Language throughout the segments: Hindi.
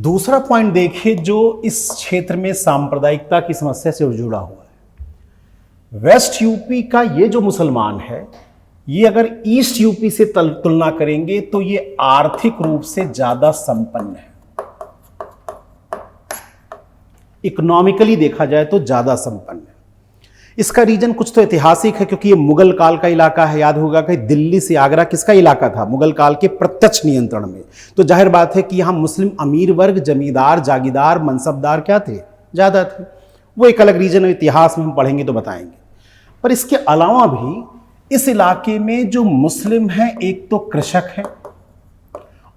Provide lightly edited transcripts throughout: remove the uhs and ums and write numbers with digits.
दूसरा पॉइंट देखिए जो इस क्षेत्र में सांप्रदायिकता की समस्या से जुड़ा हुआ है। वेस्ट यूपी का ये जो मुसलमान है, ये अगर ईस्ट यूपी से तुलना करेंगे तो ये आर्थिक रूप से ज्यादा संपन्न है। इकोनॉमिकली देखा जाए तो ज्यादा संपन्न है। इसका रीजन कुछ तो ऐतिहासिक है, क्योंकि ये मुगल काल का इलाका है। याद होगा कि दिल्ली से आगरा किसका इलाका था? मुगल काल के प्रत्यक्ष नियंत्रण में। तो जाहिर बात है कि यहां मुस्लिम अमीर वर्ग, जमींदार, जागीरदार, मनसबदार क्या थे? ज्यादा थे। वो एक अलग रीजन है, इतिहास में हम पढ़ेंगे तो बताएंगे। पर इसके अलावा भी इस इलाके में जो मुस्लिम हैं, एक तो कृषक हैं,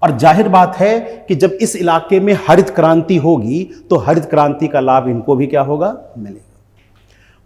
और जाहिर बात है कि जब इस इलाके में हरित क्रांति होगी तो हरित क्रांति का लाभ इनको भी क्या होगा? मिलेगा।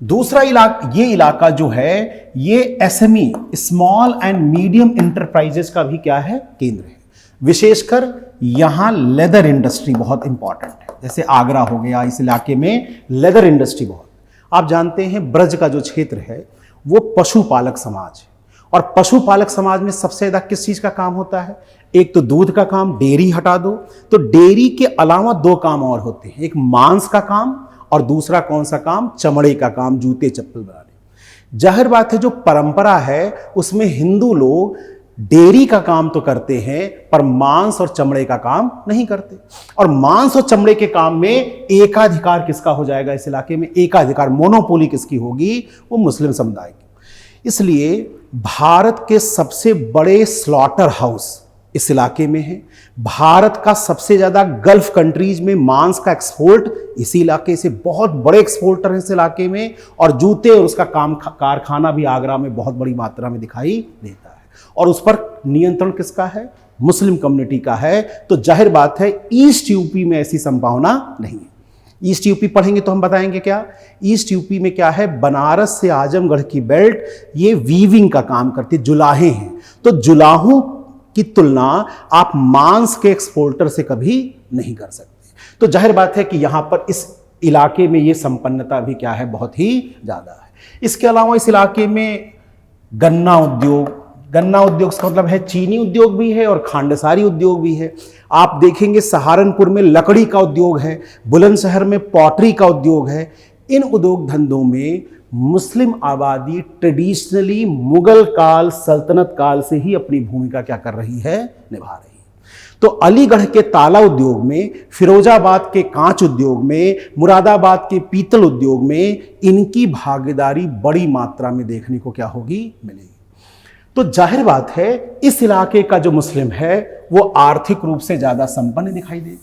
दूसरा ये इलाका जो है, ये SME, small and medium enterprises का भी क्या है? केंद्र है। विशेषकर यहां लेदर इंडस्ट्री बहुत इंपॉर्टेंट है। जैसे आगरा हो गया, इस इलाके में लेदर इंडस्ट्री बहुत। आप जानते हैं ब्रज का जो क्षेत्र है वो पशुपालक समाज है, और पशुपालक समाज में सबसे ज्यादा किस चीज का काम होता है? एक तो दूध का काम, डेयरी हटा दो तो डेयरी के अलावा दो काम और होते हैं। एक मांस का काम, और दूसरा कौन सा काम? चमड़े का काम, जूते चप्पल बनाने। जाहिर बात है जो परंपरा है उसमें हिंदू लोग डेयरी का काम तो करते हैं, पर मांस और चमड़े का काम नहीं करते। और मांस और चमड़े के काम में एकाधिकार किसका हो जाएगा? इस इलाके में एकाधिकार, मोनोपोली किसकी होगी? वो मुस्लिम समुदाय की। इसलिए भारत के सबसे बड़े स्लॉटर हाउस इस इलाके में है। भारत का सबसे ज्यादा गल्फ कंट्रीज में मांस का एक्सपोर्ट इसी इलाके से, बहुत बड़े एक्सपोर्टर हैं इस इलाके में। और जूते और उसका काम कारखाना भी आगरा में बहुत बड़ी मात्रा में दिखाई देता है, और उस पर नियंत्रण किसका है? मुस्लिम कम्युनिटी का है। तो जाहिर बात है ईस्ट यूपी में ऐसी संभावना नहीं है। ईस्ट यूपी पढ़ेंगे तो हम बताएंगे क्या। ईस्ट यूपी में क्या है? बनारस से आजमगढ़ की बेल्ट, ये वीविंग का काम करती है, जुलाहे हैं। तो जुलाहों की तुलना आप मांस के एक्सपोर्टर से कभी नहीं कर सकते। तो जाहिर बात है कि यहां पर इस इलाके में ये संपन्नता भी क्या है? बहुत ही ज्यादा है। इसके अलावा इस इलाके में गन्ना उद्योग का मतलब है चीनी उद्योग भी है और खांडसारी उद्योग भी है। आप देखेंगे सहारनपुर में लकड़ी का उद्योग है, बुलंदशहर में पॉटरी का उद्योग है। इन उद्योग धंधों में मुस्लिम आबादी ट्रेडिशनली मुगल काल, सल्तनत काल से ही अपनी भूमिका क्या कर रही है? निभा रही है। तो अलीगढ़ के ताला उद्योग में, फिरोजाबाद के कांच उद्योग में, मुरादाबाद के पीतल उद्योग में इनकी भागीदारी बड़ी मात्रा में देखने को क्या होगी? मिलेगी। तो जाहिर बात है इस इलाके का जो मुस्लिम है वो आर्थिक रूप से ज्यादा संपन्न दिखाई दे।